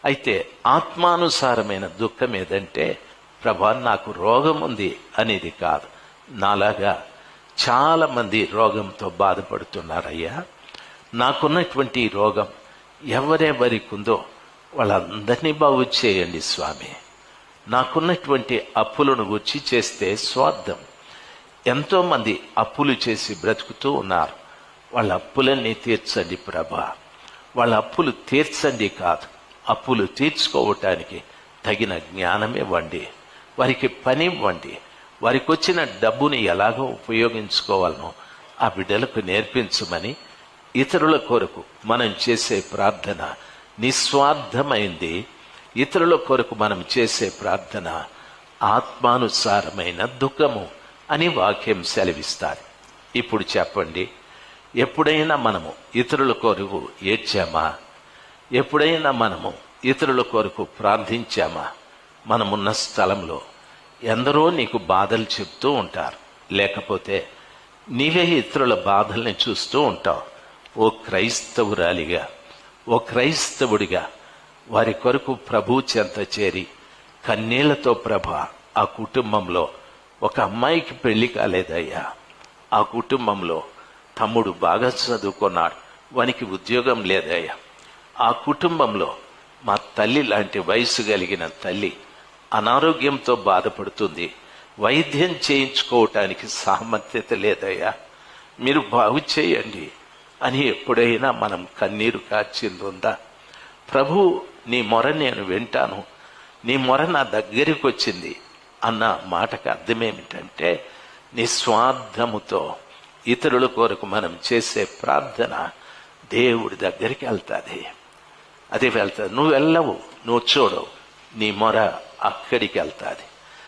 అయితే ఆత్మానుసారమైన దుఃఖం ఏదంటే, ప్రభా నాకు రోగం ఉంది అనేది కాదు. నాలాగా చాలా మంది రోగంతో బాధపడుతున్నారయ్యా. నాకున్నటువంటి రోగం ఎవరెవరికి ఉందో వాళ్ళందరినీ బాగు చేయండి స్వామి. నాకున్నటువంటి అప్పులను గుర్చి చేస్తే స్వార్థం. ఎంతో మంది అప్పులు చేసి బ్రతుకుతూ ఉన్నారు. వాళ్ళ అప్పులన్నీ తీర్చండి ప్రభా. వాళ్ళ అప్పులు తీర్చండి కాదు, అప్పులు తీర్చుకోవటానికి తగిన జ్ఞానం ఇవ్వండి. వారికి పని ఇవ్వండి. వారికి వచ్చిన డబ్బుని ఎలాగో ఉపయోగించుకోవాలనో ఆ బిడ్డలకు నేర్పించమని ఇతరుల కొరకు మనం చేసే ప్రార్థన నిస్వార్థమైంది. ఇతరుల కొరకు మనం చేసే ప్రార్థన ఆత్మానుసారమైన దుఃఖము అని వాక్యం సెలవిస్తారు. ఇప్పుడు చెప్పండి, ఎప్పుడైనా మనము ఇతరుల కొరకు ఏడ్చామా? ఎప్పుడైనా మనము ఇతరుల కొరకు ప్రార్థించామా? మనమున్న స్థలంలో ఎందరో నీకు బాధలు చెప్తూ ఉంటారు, లేకపోతే నీవే ఇతరుల బాధల్ని చూస్తూ ఉంటావు. ఓ క్రైస్తవురాలిగా, ఓ క్రైస్తవుడిగా వారి కొరకు ప్రభు చెంత చేరి కన్నీళ్లతో, ప్రభా ఆ కుటుంబంలో ఒక అమ్మాయికి పెళ్లి కాలేదయ్యా, ఆ కుటుంబంలో తమ్ముడు బాగా చదువుకున్నాడు, వానికి ఉద్యోగం లేదయ్యా, ఆ కుటుంబంలో మా తల్లి లాంటి వయసు కలిగిన తల్లి అనారోగ్యంతో బాధపడుతుంది, వైద్యం చేయించుకోవటానికి సామర్థ్యత లేదయ్యా, మీరు బాగు చేయండి అని ఎప్పుడైనా మనం కన్నీరు కార్చిందుందా? ప్రభు నీ మొర నేను వింటాను, నీ మొర నా దగ్గరికి వచ్చింది అన్న మాటకు అర్థమేమిటంటే, నిస్వార్థముతో ఇతరుల కొరకు మనం చేసే ప్రార్థన దేవుడి దగ్గరికి వెళ్తుంది. అది వెళ్తుంది. నువ్వు వెళ్ళవు, నువ్వు చూడవు, నీ మొర అక్కడికి వెళ్తుంది.